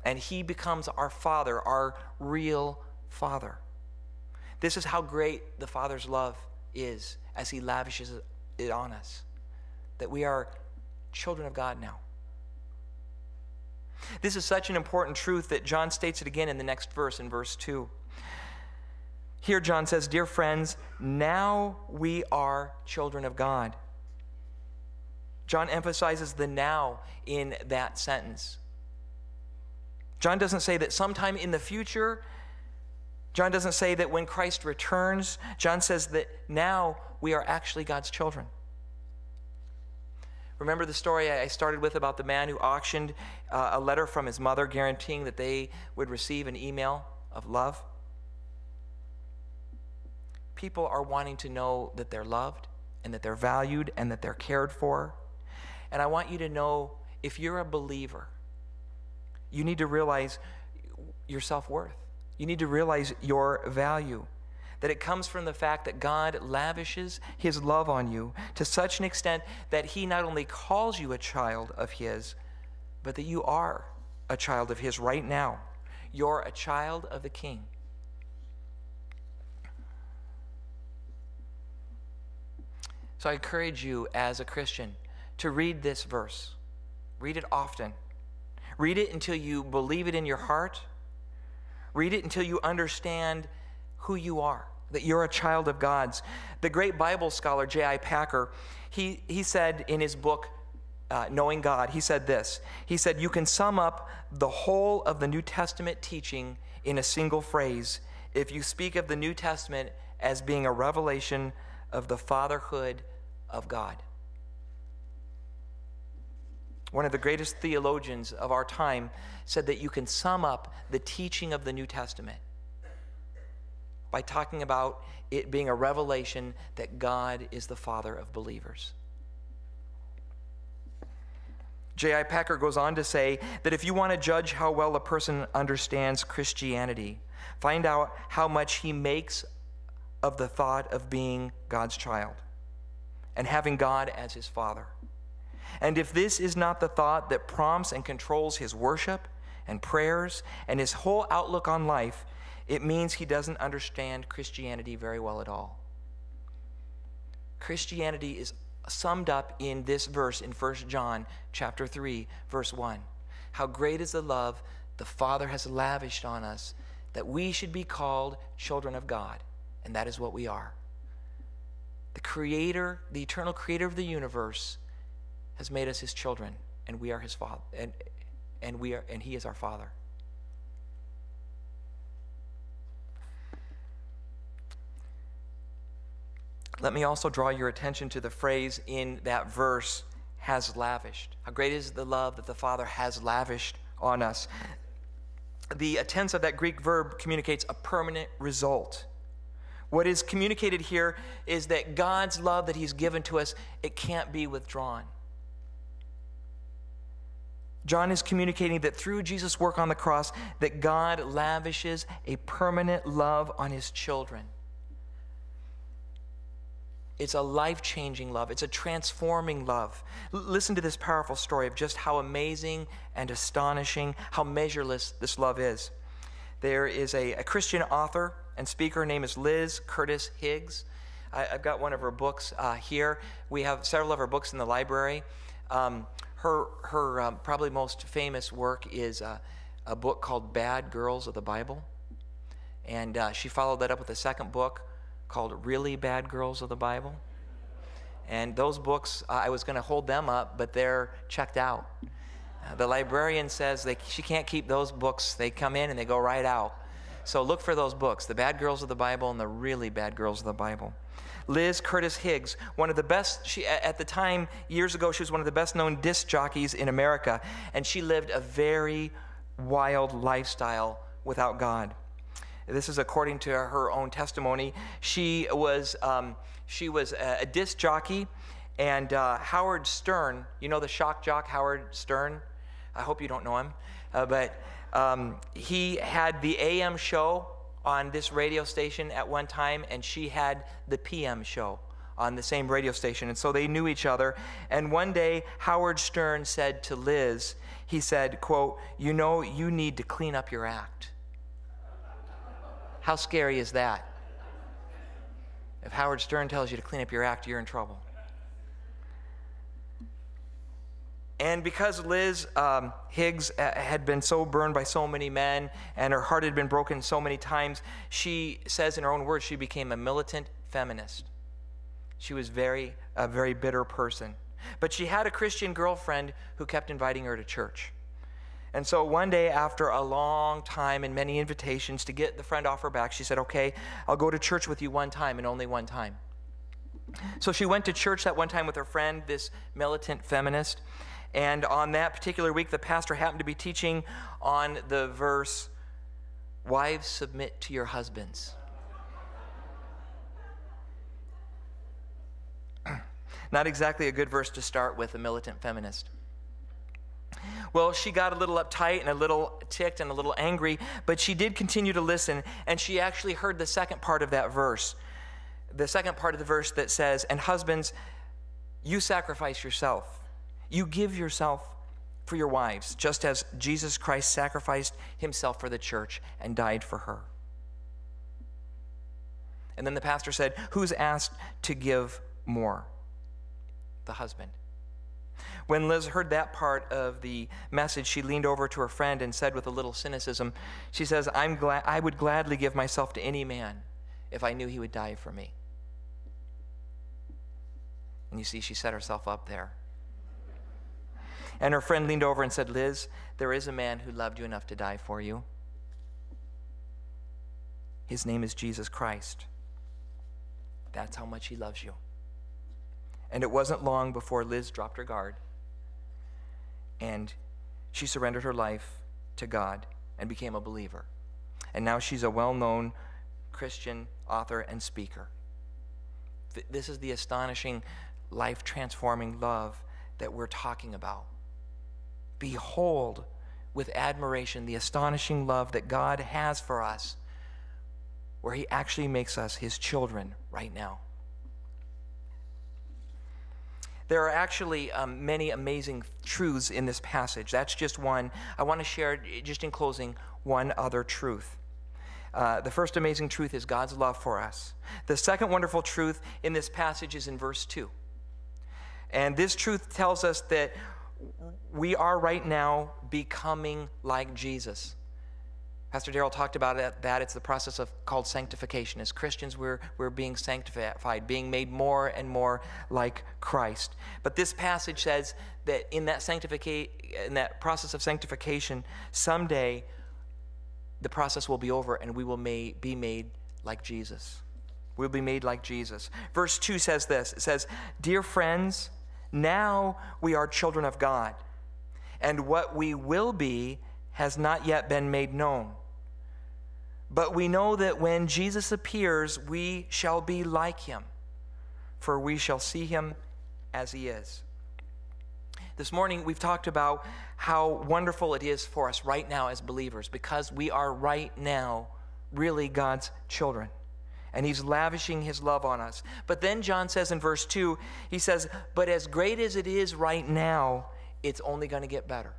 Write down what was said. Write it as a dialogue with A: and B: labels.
A: And he becomes our Father, our real Father. This is how great the Father's love is as he lavishes it on us, that we are children of God now. This is such an important truth that John states it again in the next verse, in verse 2. Here John says, "Dear friends, now we are children of God." John emphasizes the now in that sentence. John doesn't say that sometime in the future. John doesn't say that when Christ returns. John says that now we are actually God's children. Remember the story I started with about the man who auctioned a letter from his mother guaranteeing that they would receive an email of love? People are wanting to know that they're loved and that they're valued and that they're cared for. And I want you to know, if you're a believer, you need to realize your self-worth. You need to realize your value, that it comes from the fact that God lavishes his love on you to such an extent that he not only calls you a child of his, but that you are a child of his right now. You're a child of the King. So I encourage you as a Christian to read this verse. Read it often. Read it until you believe it in your heart. Read it until you understand who you are, that you're a child of God's. The great Bible scholar J.I. Packer, he said in his book, Knowing God, he said this. He said, "You can sum up the whole of the New Testament teaching in a single phrase if you speak of the New Testament as being a revelation of the fatherhood of God." One of the greatest theologians of our time said that you can sum up the teaching of the New Testament by talking about it being a revelation that God is the Father of believers. J.I. Packer goes on to say that if you want to judge how well a person understands Christianity, find out how much he makes of the thought of being God's child and having God as his Father. And if this is not the thought that prompts and controls his worship and prayers and his whole outlook on life, it means he doesn't understand Christianity very well at all. Christianity is summed up in this verse in 1 John chapter 3, verse 1. How great is the love the Father has lavished on us, that we should be called children of God. And that is what we are. The Creator, the eternal Creator of the universe, has made us his children, and we are his Father, and he is our Father. Let me also draw your attention to the phrase in that verse, "has lavished." How great is the love that the Father has lavished on us. The tense of that Greek verb communicates a permanent result. What is communicated here is that God's love that he's given to us, it can't be withdrawn. John is communicating that through Jesus' work on the cross, that God lavishes a permanent love on his children. It's a life-changing love. It's a transforming love. Listen to this powerful story of just how amazing and astonishing, how measureless this love is. There is a Christian author and speaker. Her name is Liz Curtis Higgs. I've got one of her books here. We have several of her books in the library. Her probably most famous work is a book called Bad Girls of the Bible. And she followed that up with a second book called Really Bad Girls of the Bible. And those books, I was going to hold them up, but they're checked out. The librarian says she can't keep those books. They come in and they go right out. So look for those books, The Bad Girls of the Bible and The Really Bad Girls of the Bible. Liz Curtis Higgs, one of the best, at the time, years ago, she was one of the best known disc jockeys in America, and she lived a very wild lifestyle without God. This is according to her own testimony. She was a disc jockey, and Howard Stern, you know the shock jock Howard Stern? I hope you don't know him, but he had the AM show on this radio station at one time, and she had the PM show on the same radio station, and so they knew each other. And one day, Howard Stern said to Liz, he said, quote, "You know, you need to clean up your act." How scary is that? If Howard Stern tells you to clean up your act, you're in trouble. And because Liz Higgs had been so burned by so many men and her heart had been broken so many times, she says in her own words, she became a militant feminist. She was a very bitter person. But she had a Christian girlfriend who kept inviting her to church. And so one day, after a long time and many invitations to get the friend off her back, she said, "Okay, I'll go to church with you one time and only one time." So she went to church that one time with her friend, this militant feminist. And on that particular week, the pastor happened to be teaching on the verse, "Wives, submit to your husbands." Not exactly a good verse to start with a militant feminist. Well, she got a little uptight and a little ticked and a little angry, but she did continue to listen, and she actually heard the second part of that verse. The second part of the verse that says, "And husbands, you sacrifice yourself. You give yourself for your wives, just as Jesus Christ sacrificed himself for the church and died for her." And then the pastor said, "Who's asked to give more?" The husband. When Liz heard that part of the message, she leaned over to her friend and said with a little cynicism, she says, I would gladly give myself to any man if I knew he would die for me." And you see, she set herself up there. And her friend leaned over and said, "Liz, there is a man who loved you enough to die for you. His name is Jesus Christ. That's how much he loves you." And it wasn't long before Liz dropped her guard and she surrendered her life to God and became a believer. And now she's a well-known Christian author and speaker. This is the astonishing, life-transforming love that we're talking about. Behold with admiration the astonishing love that God has for us, where he actually makes us his children right now. There are actually many amazing truths in this passage. That's just one. I want to share, just in closing, one other truth. The first amazing truth is God's love for us. The second wonderful truth in this passage is in verse 2. And this truth tells us that we are right now becoming like Jesus. Pastor Darrell talked about that. It's the process called sanctification. As Christians, we're being sanctified, being made more and more like Christ. But this passage says that in that process of sanctification, someday the process will be over and we will be made like Jesus. We'll be made like Jesus. Verse 2 says this. It says, "Dear friends, now we are children of God, and what we will be has not yet been made known. But we know that when Jesus appears, we shall be like him, for we shall see him as he is." This morning, we've talked about how wonderful it is for us right now as believers, because we are right now really God's children. And he's lavishing his love on us. But then John says in verse 2, he says, "But as great as it is right now, it's only going to get better."